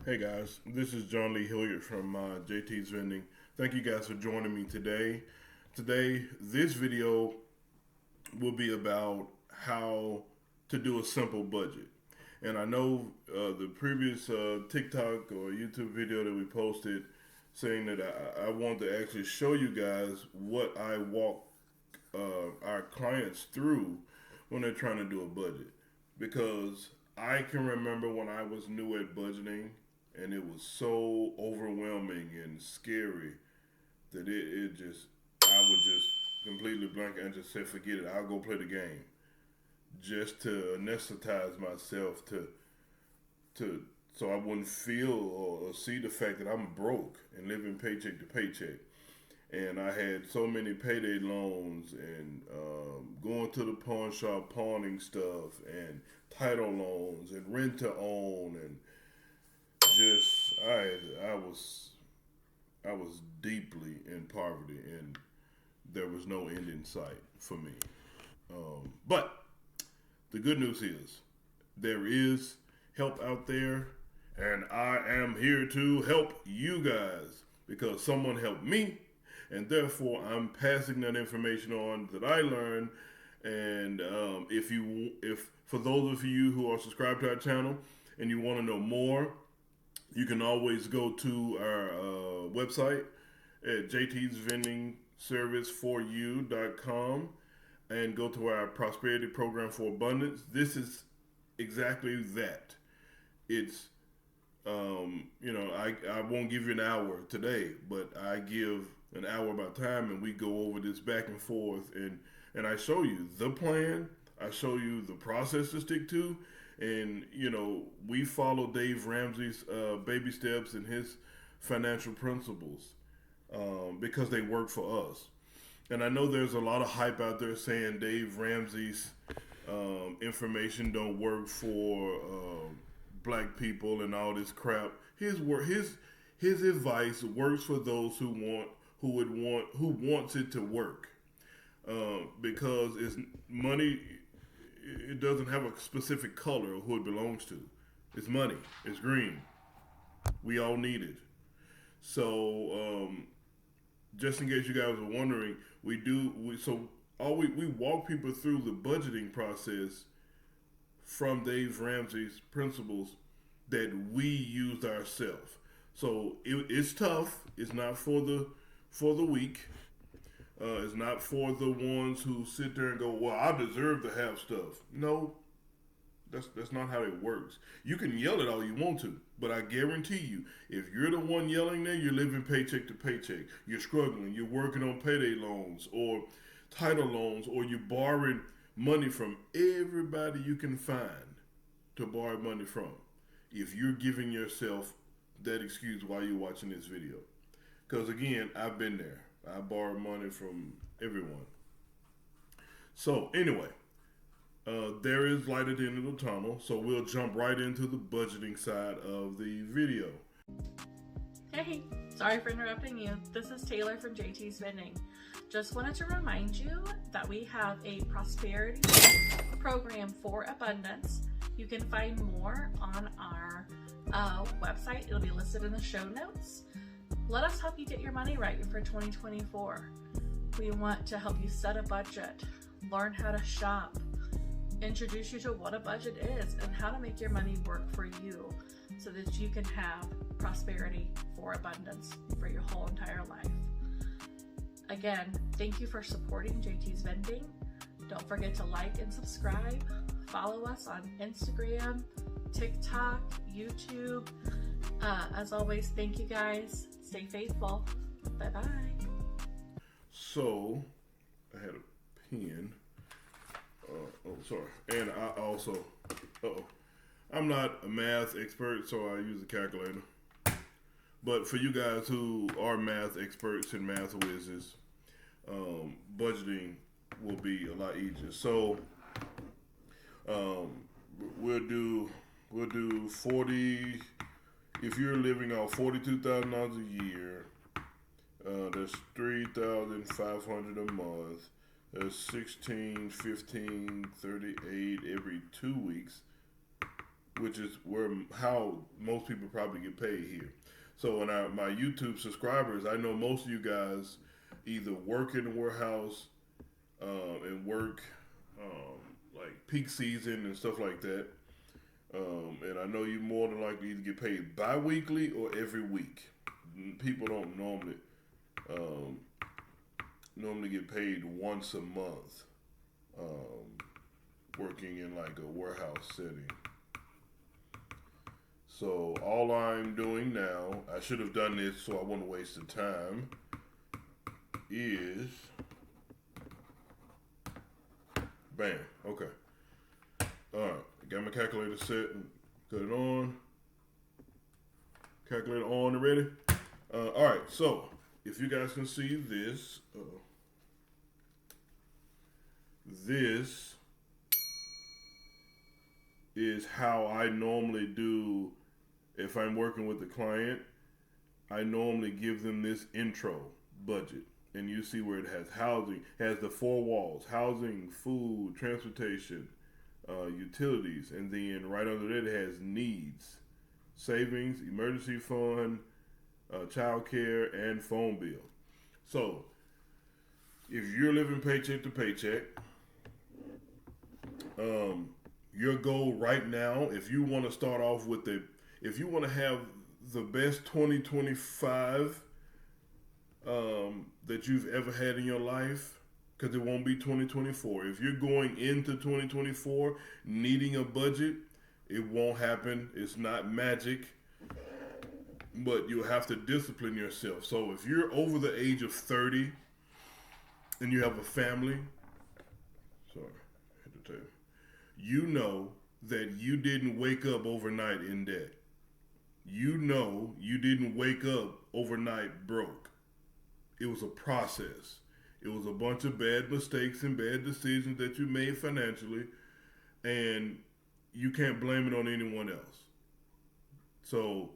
Hey guys, this is John Lee Hilliard from JT's Vending. Thank you guys for joining me today. This video will be about how to do a simple budget. And I know the previous TikTok or YouTube video that we posted saying that I want to actually show you guys what I walk our clients through when they're trying to do a budget. Because I can remember when I was new at budgeting and it was so overwhelming and scary that it just, I would just completely blank and just say, forget it, I'll go play the game. Just to anesthetize myself to so I wouldn't feel or see the fact that I'm broke and living paycheck to paycheck. And I had so many payday loans and going to the pawn shop pawning stuff and title loans and rent to own and just I was deeply in poverty and there was no end in sight for me. But the good news is there is help out there, and I am here to help you guys because someone helped me, and therefore I'm passing that information on that I learned. And if for those of you who are subscribed to our channel and you want to know more, you can always go to our website at jtsvendingserviceforyou.com and go to our prosperity program for abundance. This is exactly that. It's I won't give you an hour today, but I give an hour by time, and we go over this back and forth, and I show you the plan. I show you the process to stick to, and we follow Dave Ramsey's baby steps and his financial principles because they work for us. And I know there's a lot of hype out there saying Dave Ramsey's information don't work for black people and all this crap. His advice works for those who wants it to work because it's money. It doesn't have a specific color of who it belongs to. It's money. It's green. We all need it. So just in case you guys were wondering, we walk people through the budgeting process from Dave Ramsey's principles that we used ourselves. So it's tough. It's not for the weak. It's not for the ones who sit there and go, "Well, I deserve to have stuff." No, that's not how it works. You can yell it all you want to, but I guarantee you, if you're the one yelling there, you're living paycheck to paycheck. You're struggling. You're working on payday loans or title loans, or you're borrowing money from everybody you can find to borrow money from. If you're giving yourself that excuse while you're watching this video, because again, I've been there. I borrow money from everyone. So anyway, there is light at the end of the tunnel, so we'll jump right into the budgeting side of the video. Hey, sorry for interrupting you. This is Taylor from JT's Vending. Just wanted to remind you that we have a prosperity program for abundance. You can find more on our website. It'll be listed in the show notes. Let us help you get your money right for 2024. We want to help you set a budget, learn how to shop, introduce you to what a budget is and how to make your money work for you so that you can have prosperity for abundance for your whole entire life. Again, thank you for supporting JT's Vending. Don't forget to like and subscribe. Follow us on Instagram, TikTok, YouTube. As always, thank you guys. Stay faithful. Bye-bye. So, I had a pen. Sorry. And I also, I'm not a math expert, so I use a calculator. But for you guys who are math experts and math whizzes, budgeting will be a lot easier. So, we'll do 40. If you're living off $42,000 a year, that's $3,500 a month. That's 16, 15, 38 every 2 weeks. which is how most people probably get paid here. So, my YouTube subscribers, I know most of you guys either work in the warehouse and work like peak season and stuff like that. And I know you more than likely either get paid bi-weekly or every week. People don't normally get paid once a month working in like a warehouse setting. So all I'm doing now, I should have done this so I wouldn't waste the time, is bam, okay. Alright, got my calculator set and got it on. Calculator on and ready. Alright, so if you guys can see this, this is how I normally do if I'm working with a client. I normally give them this intro budget. And you see where it has housing, has the four walls, housing, food, transportation, utilities, and then right under that it has needs, savings, emergency fund, child care, and phone bill. So if you're living paycheck to paycheck, your goal right now, if you want to start off with if you want to have the best 2025 that you've ever had in your life, because it won't be 2024. If you're going into 2024 needing a budget, it won't happen. It's not magic, but you'll have to discipline yourself. So if you're over the age of 30 and you have a family, sorry, I had to tell you know that you didn't wake up overnight in debt. You know you didn't wake up overnight broke. It was a process. It was a bunch of bad mistakes and bad decisions that you made financially, and you can't blame it on anyone else. So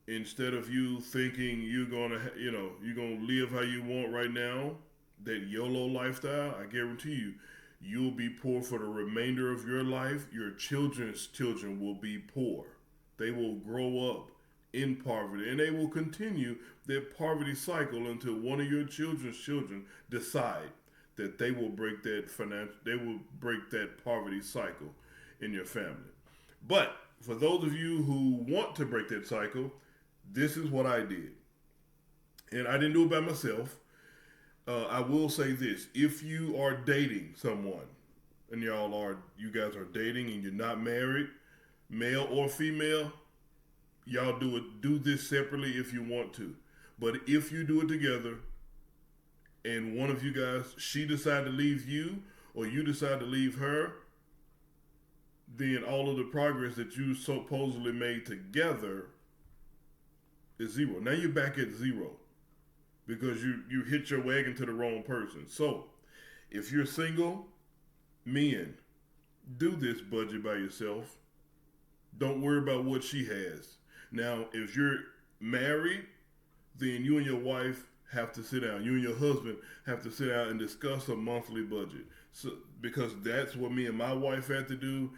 instead of you thinking you're gonna live how you want right now, that YOLO lifestyle, I guarantee you, you'll be poor for the remainder of your life. Your children's children will be poor. They will grow up in poverty, and they will continue their poverty cycle until one of your children's children decide that they will break that poverty cycle in your family. But for those of you who want to break that cycle, this is what I did. And I didn't do it by myself. I will say this: if you are dating someone, and you guys are dating and you're not married, male or female, y'all do this separately if you want to. But if you do it together, and one of you guys, she decide to leave you, or you decide to leave her, then all of the progress that you supposedly made together is zero. Now you're back at zero because you hit your wagon to the wrong person. So if you're single, men, do this budget by yourself. Don't worry about what she has. Now, if you're married, then you and your wife have to sit down. You and your husband have to sit down and discuss a monthly budget. So, because that's what me and my wife had to do,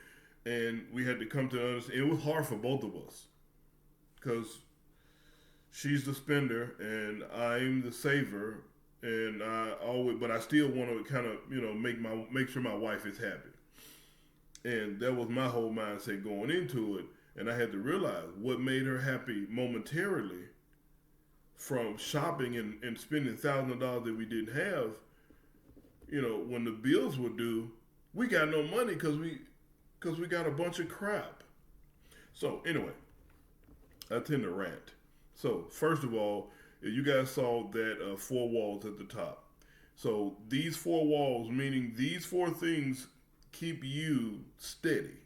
and we had to come to understand. It was hard for both of us because she's the spender and I'm the saver, and but I still want to kind of make sure my wife is happy. And that was my whole mindset going into it. And I had to realize what made her happy momentarily from shopping and spending thousands of dollars that we didn't have. When the bills were due, we got no money because we got a bunch of crap. So anyway, I tend to rant. So first of all, you guys saw that 4 walls at the top. So these 4 walls, meaning these 4 things, keep you steady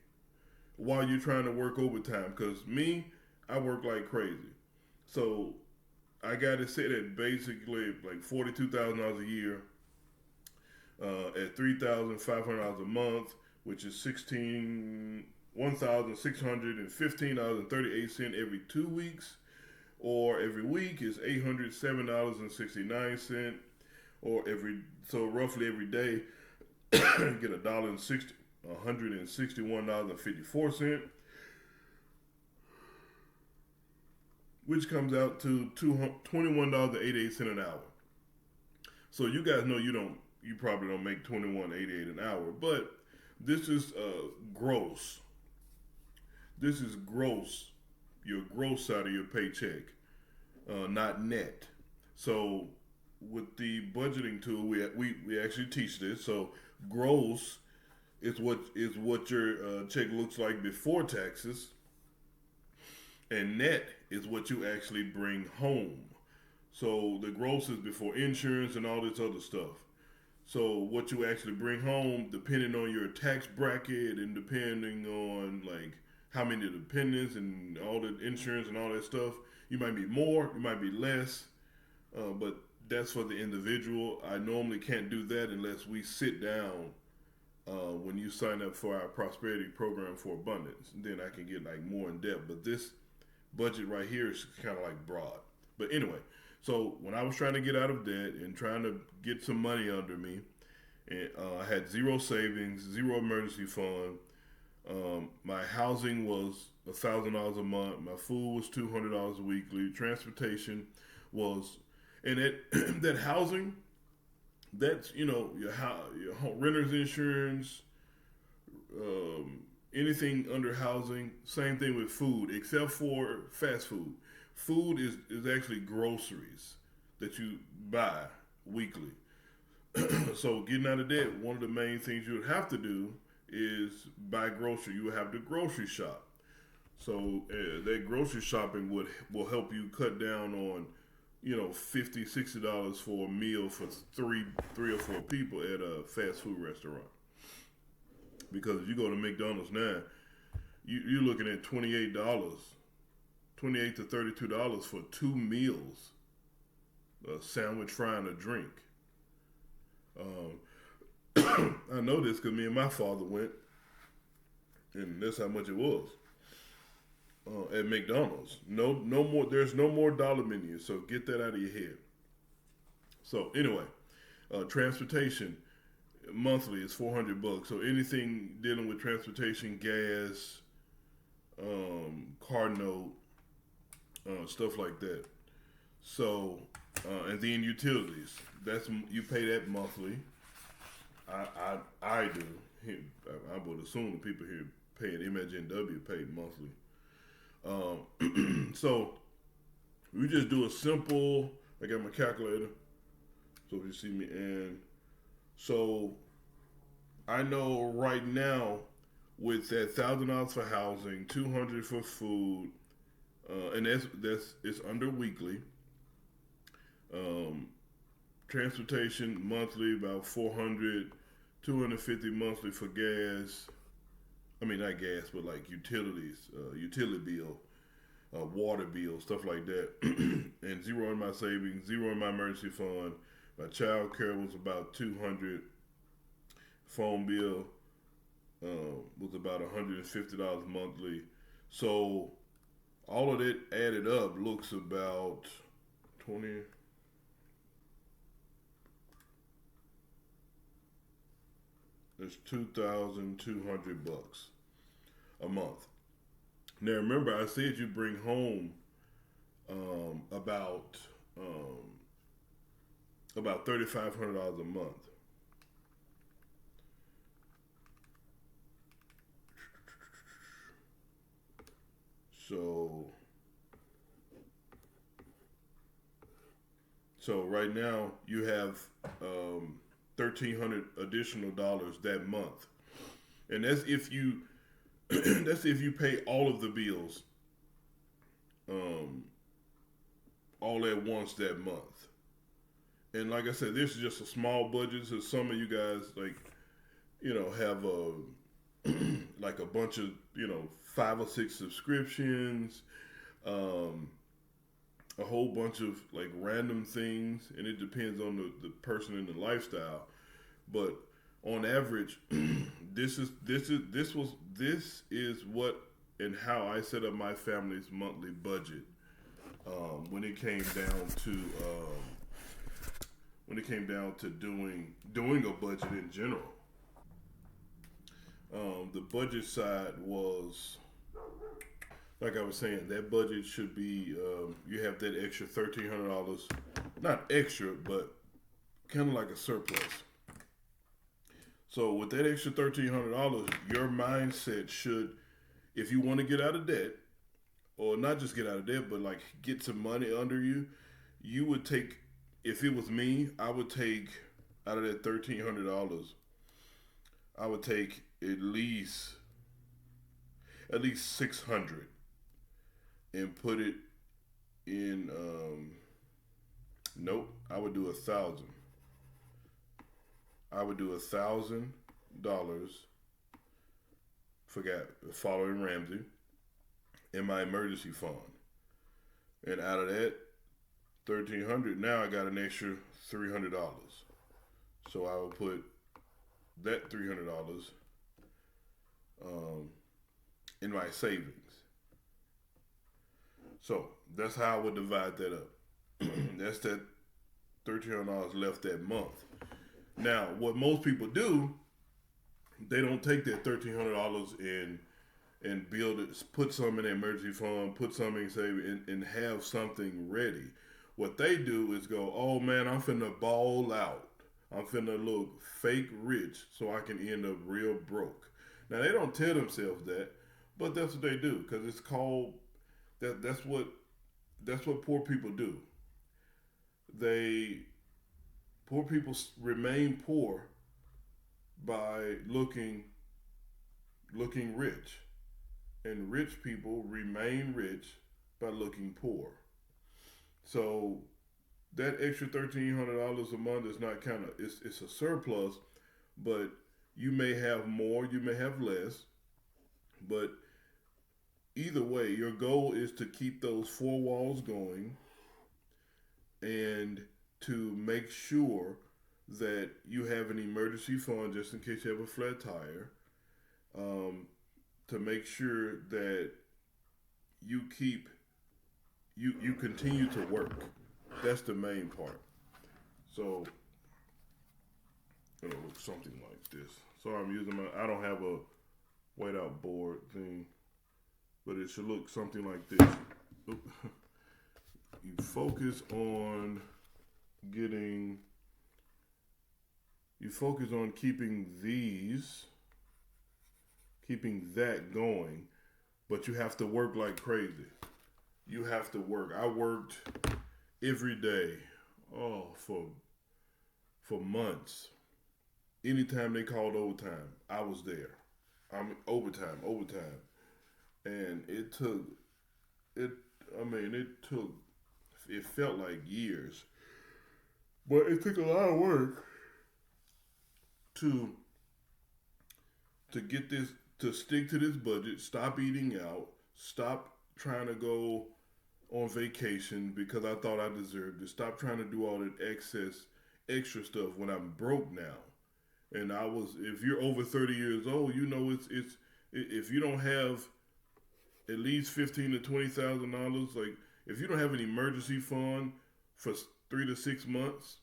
while you're trying to work overtime. Because me, I work like crazy. So I got it set at basically like $42,000 a year, at $3,500 a month, which is $1,615.38 every 2 weeks, or every week is $807.69, or roughly every day you get $161.54. which comes out to $21.88 an hour. So you guys know you probably don't make $21.88 an hour, but this is gross. This is gross, your gross side of your paycheck, not net. So with the budgeting tool, we actually teach this. So gross is what your check looks like before taxes, and net is what you actually bring home. So the gross is before insurance and all this other stuff. So what you actually bring home, depending on your tax bracket and depending on like how many dependents and all the insurance and all that stuff, you might be more, you might be less, but that's for the individual. I normally can't do that unless we sit down when you sign up for our prosperity program for abundance. Then I can get like more in depth. But this budget right here is kind of like broad. But anyway, so when I was trying to get out of debt and trying to get some money under me, and I had zero savings, zero emergency fund. My housing was $1,000 a month. My food was $200 weekly. Transportation was, and that that housing, that's your renter's insurance, anything under housing. Same thing with food, except for fast food. Food is actually groceries that you buy weekly. So getting out of debt, one of the main things you would have to do is buy grocery. You would have to grocery shop. So that grocery shopping will help you cut down on $50-$60 for a meal for three or four people at a fast food restaurant. Because if you go to McDonald's now, you're looking at $28 to $32 for two meals, a sandwich, fry, and a drink. I know this because me and my father went, and that's how much it was at McDonald's. No more. There's no more dollar menu, so get that out of your head. So anyway, transportation monthly is $400. So anything dealing with transportation, gas, car note, stuff like that. So and then utilities. You pay that monthly. I do. I would assume the people here paying MHNW pay monthly. So we just do a simple. I got my calculator. So if you see me, and so I know right now with that $1,000 for housing, $200 for food, and that's it's under weekly. Transportation monthly about $400, $250 monthly for gas. I mean not gas, but like utilities, utility bill, water bill, stuff like that. And zero in my savings, zero in my emergency fund. My child care was about $200. Phone bill was about $150 monthly. So all of it added up looks about 20. It's $2,200 a month. Now remember, I said you bring home about $3,500 a month. So right now you have $1,300 additional dollars that month, and that's if you that's if you pay all of the bills all at once that month. And like I said, this is just a small budget. So some of you guys have like a bunch of 5 or 6 subscriptions, a whole bunch of like random things, and it depends on the person and the lifestyle. But on average, this is what and how I set up my family's monthly budget when it came down to doing a budget in general. The budget side was like I was saying, that budget should be you have that extra $1,300, not extra, but kind of like a surplus. So with that extra $1,300, your mindset should, if you want to get out of debt, or not just get out of debt, but like get some money under you, you would take. If it was me, I would take out of that $1,300, I would take at least 600 and put it in. Nope, I would do 1,000. I would do $1,000. Forgot following Ramsey in my emergency fund, and out of that 1,300, now I got an extra $300. So I would put that $300 in my savings. So that's how I would divide that up. That's that $1,300 left that month. Now, what most people do, they don't take that $1,300 and build it, put some in an emergency fund, put some in savings, and have something ready. What they do is go, oh man, I'm finna ball out. I'm finna look fake rich so I can end up real broke. Now they don't tell themselves that, but that's what they do because it's called that. That's what poor people do. Poor people remain poor by looking rich, and rich people remain rich by looking poor. So that extra $1,300 a month is not it's a surplus, but you may have more, you may have less, but either way, your goal is to keep those four walls going and to make sure that you have an emergency fund just in case you have a flat tire. To make sure that you keep you continue to work. That's the main part. So it'll look something like this. So I'm using I don't have a whiteout board thing, but it should look something like this. You focus on keeping that going, but you have to work like crazy. You have to work. I worked every day, for months. Anytime they called overtime, I was there. Overtime, and it took. It felt like years, but it took a lot of work to get this, to stick to this budget, stop eating out, stop trying to go on vacation because I thought I deserved it, stop trying to do all that extra stuff when I'm broke now. And if you're over 30 years old, you know it's if you don't have at least $15,000 to $20,000, like if you don't have an emergency fund for 3 to 6 months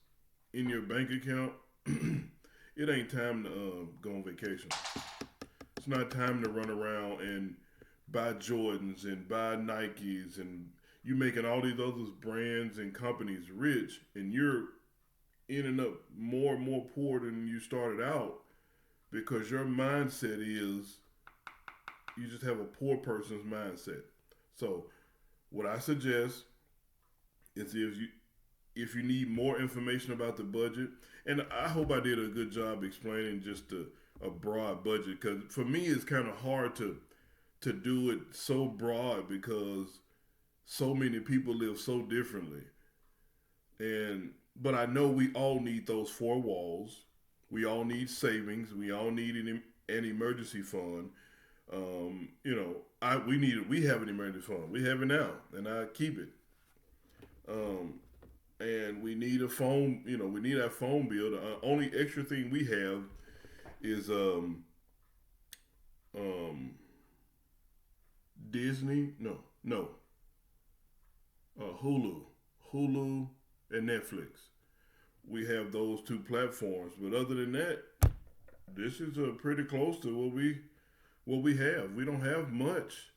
in your bank account, it ain't time to go on vacation. It's not time to run around and buy Jordans and buy Nikes, and you making all these other brands and companies rich, and you're ending up more and more poor than you started out because your mindset is you just have a poor person's mindset. So what I suggest is if you need more information about the budget, and I hope I did a good job explaining just a broad budget, because for me it's kind of hard to do it so broad because so many people live so differently. But I know we all need those four walls. We all need savings. We all need an emergency fund. We have an emergency fund. We have it now, and I keep it. And we need a phone. We need our phone bill. The only extra thing we have is Disney. No. Hulu, and Netflix. We have those two platforms, but other than that, this is pretty close to what we have. We don't have much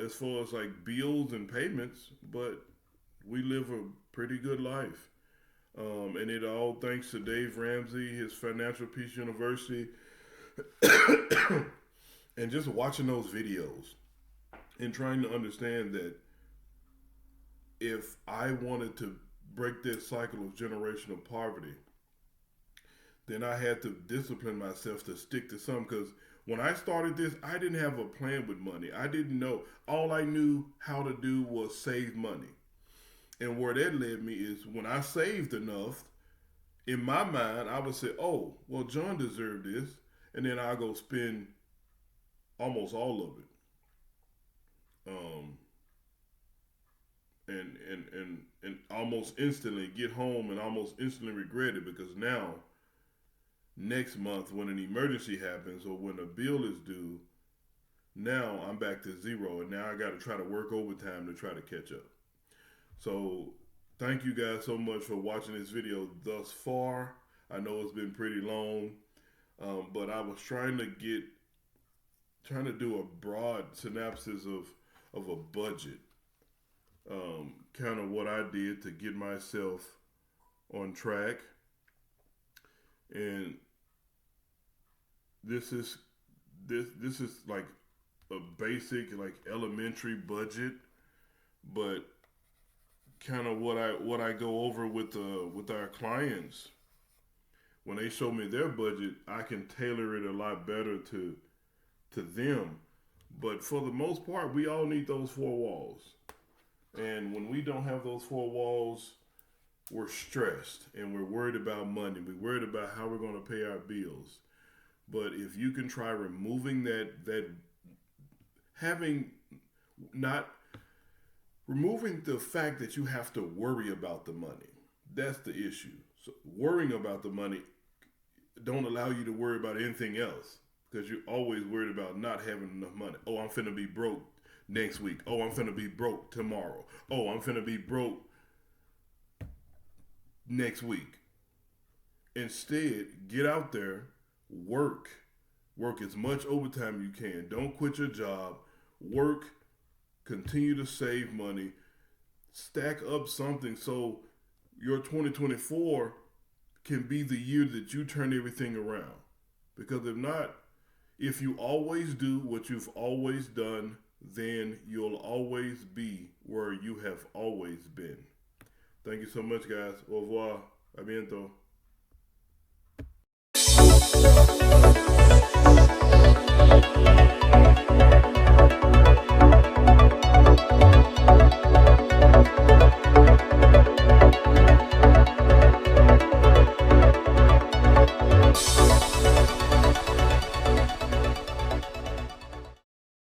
as far as like bills and payments, but we live a pretty good life. And it all thanks to Dave Ramsey, his Financial Peace University, and just watching those videos and trying to understand that if I wanted to break that cycle of generational poverty, then I had to discipline myself to stick to something. Because when I started this, I didn't have a plan with money. I didn't know. All I knew how to do was save money. And where that led me is when I saved enough, in my mind, I would say, oh, well, John deserved this. And then I go spend almost all of it. And almost instantly get home and almost instantly regret it, because now next month when an emergency happens or when a bill is due, now I'm back to zero, and now I got to try to work overtime to try to catch up. So thank you guys so much for watching this video thus far. I know it's been pretty long, but I was trying to do a broad synopsis of a budget, kind of what I did to get myself on track. And this is like a basic, like elementary budget, but kind of what I go over with our clients. When they show me their budget, I can tailor it a lot better to them. But for the most part, we all need those four walls. And when we don't have those four walls, we're stressed and we're worried about money. We're worried about how we're going to pay our bills. But if you can try removing that having not removing the fact that you have to worry about the money, that's the issue. So worrying about the money don't allow you to worry about anything else, because you're always worried about not having enough money. Oh, I'm finna be broke next week. Oh, I'm finna be broke tomorrow. Oh, I'm finna be broke next week. Instead, get out there, work as much overtime you can. Don't quit your job. Work, continue to save money, stack up something so your 2024 can be the year that you turn everything around. Because if not, if you always do what you've always done, then you'll always be where you have always been. Thank you so much, guys. Au revoir. A bientôt.